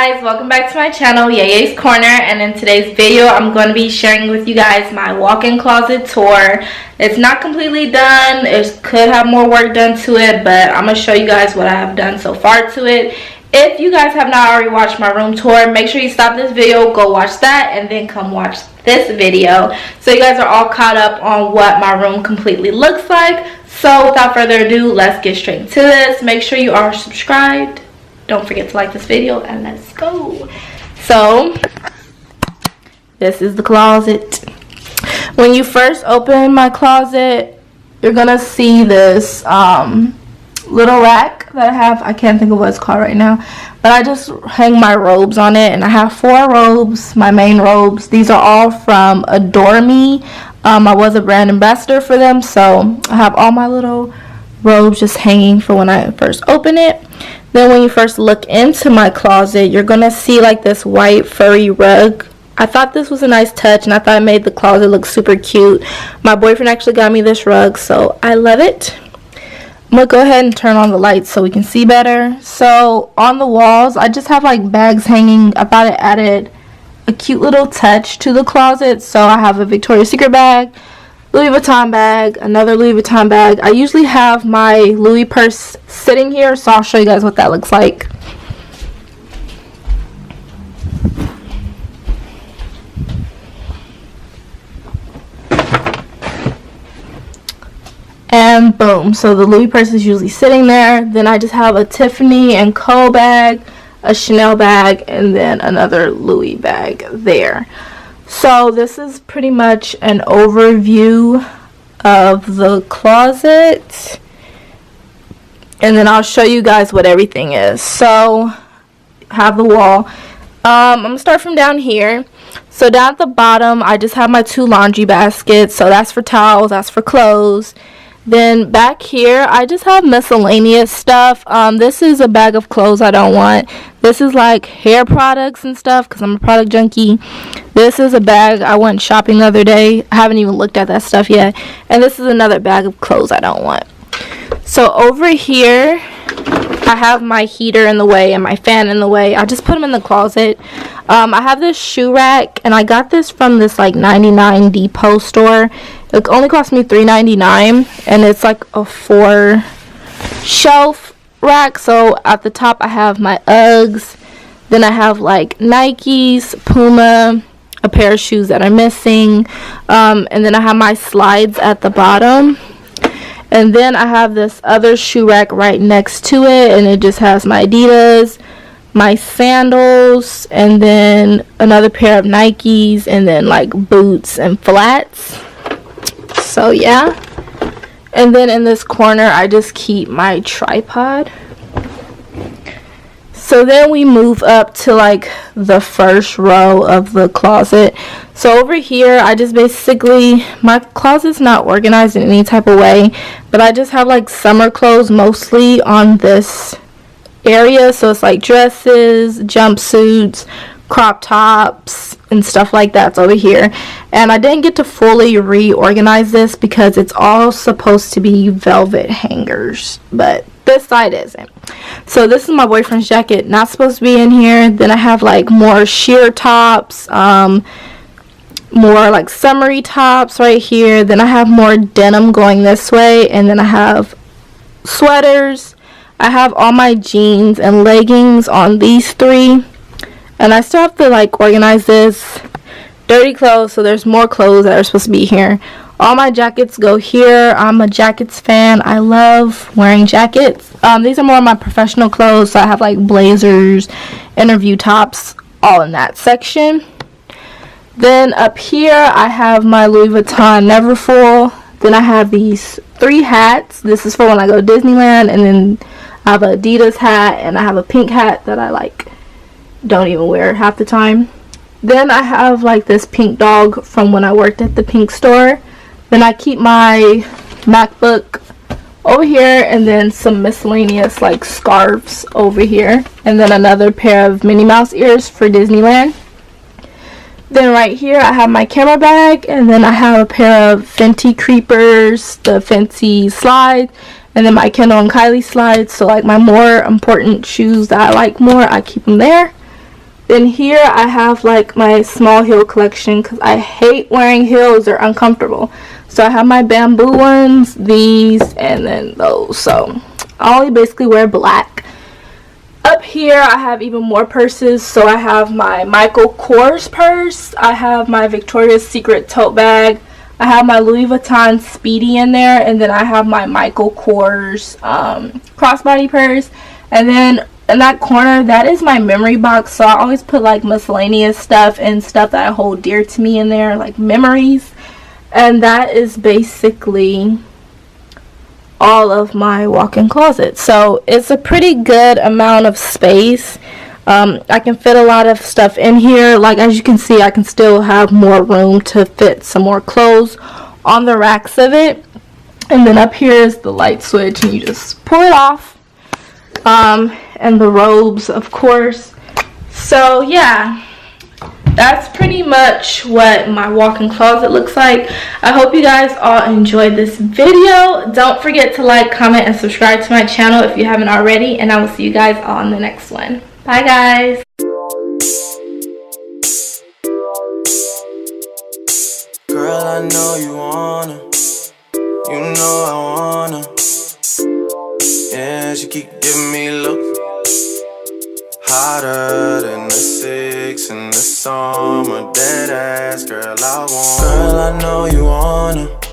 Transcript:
guys, welcome back to my channel, Yaya's Corner, and in today's video I'm going to be sharing with you guys my walk-in closet tour. It's not completely done, it could have more work done to it, but I'm going to show you guys what I have done so far to it. If you guys have not already watched my room tour, make sure you stop this video, go watch that, and then come watch this video so you guys are all caught up on what my room completely looks like. So without further ado, let's get straight into this. Make sure you are subscribed. Don't forget to like this video and let's go. So this is the closet. When you first open my closet, you're gonna see this little rack that I have. I can't think of what it's called right now, but I just hang my robes on it, and I have 4 robes, my main robes. These are all from Adore Me. I was a brand ambassador for them, so I have all my little robes just hanging for when I first open it. Then when you first look into my closet, you're gonna see like this white furry rug. I thought this was a nice touch, and I thought it made the closet look super cute. My boyfriend actually got me this rug, so I love it. I'm gonna go ahead and turn on the lights so we can see better. So on the walls, I just have like bags hanging. I thought it added a cute little touch to the closet. So I have a Victoria's Secret bag, Louis Vuitton bag, another Louis Vuitton bag. I usually have my Louis purse sitting here, so I'll show you guys what that looks like. And boom, so the Louis purse is usually sitting there. Then I just have a Tiffany & Co bag, a Chanel bag, and then another Louis bag there. So this is pretty much an overview of the closet, and then I'll show you guys what everything is. So have the wall. I'm gonna start from down here. So down at the bottom, I just have my 2 laundry baskets. So that's for towels, that's for clothes. Then back here, I just have miscellaneous stuff. This is a bag of clothes I don't want. This is like hair products and stuff because I'm a product junkie. This is a bag I went shopping the other day. I haven't even looked at that stuff yet. And this is another bag of clothes I don't want. So over here, I have my heater in the way and my fan in the way. I just put them in the closet. I have this shoe rack, and I got this from this like 99 Depot store. It only cost me $3.99, and it's like a 4 shelf rack. So at the top I have my Uggs, then I have like Nikes, Puma, a pair of shoes that are missing, and then I have my slides at the bottom. And then I have this other shoe rack right next to it, and it just has my Adidas, my sandals, and then another pair of Nikes, and then like boots and flats. So yeah. And then in this corner, I just keep my tripod. So then we move up to like the first row of the closet. So over here, I just basically, my closet's not organized in any type of way, but I just have like summer clothes mostly on this area. So it's like dresses, jumpsuits, crop tops, and stuff like that's over here. And I didn't get to fully reorganize this because it's all supposed to be velvet hangers, but this side isn't. So this is my boyfriend's jacket, not supposed to be in here. Then I have like more sheer tops, more like summery tops right here. Then I have more denim going this way, and then I have sweaters. I have all my jeans and leggings on these 3, and I still have to like organize this. Dirty clothes, so there's more clothes that are supposed to be here. All my jackets go here. I'm a jackets fan. I love wearing jackets. These are more of my professional clothes, so I have like blazers, interview tops, all in that section. Then up here, I have my Louis Vuitton Neverfull. Then I have these 3 hats. This is for when I go to Disneyland, and then I have an Adidas hat, and I have a pink hat that I like don't even wear half the time. Then I have like this pink dog from when I worked at the pink store. Then I keep my MacBook over here, and then some miscellaneous like scarves over here, and then another pair of Minnie Mouse ears for Disneyland. Then right here I have my camera bag, and then I have a pair of Fenty Creepers, the Fenty slides, and then my Kendall and Kylie slides. So like my more important shoes that I like more, I keep them there. Then here I have like my small heel collection because I hate wearing heels. They're uncomfortable. So I have my bamboo ones, these, and then those. So I only basically wear black. Up here I have even more purses. So I have my Michael Kors purse. I have my Victoria's Secret tote bag. I have my Louis Vuitton Speedy in there. And then I have my Michael Kors crossbody purse. And then in that corner, that is my memory box. So I always put like miscellaneous stuff and stuff that I hold dear to me in there, like memories. And that is basically all of my walk-in closet. So it's a pretty good amount of space. I can fit a lot of stuff in here. Like as you can see, I can still have more room to fit some more clothes on the racks of it. And then up here is the light switch, and you just pull it off. And the robes, of course. So yeah, that's pretty much what my walk-in closet looks like. I hope you guys all enjoyed this video. Don't forget to like, comment, and subscribe to my channel if you haven't already, and I will see you guys all in the next one. Bye guys. Girl, I know you wanna, you know I wanna. Yeah, she keep giving me looks hotter than the 6 in the summer. Dead ass, girl, I want. Girl, I know you wanna.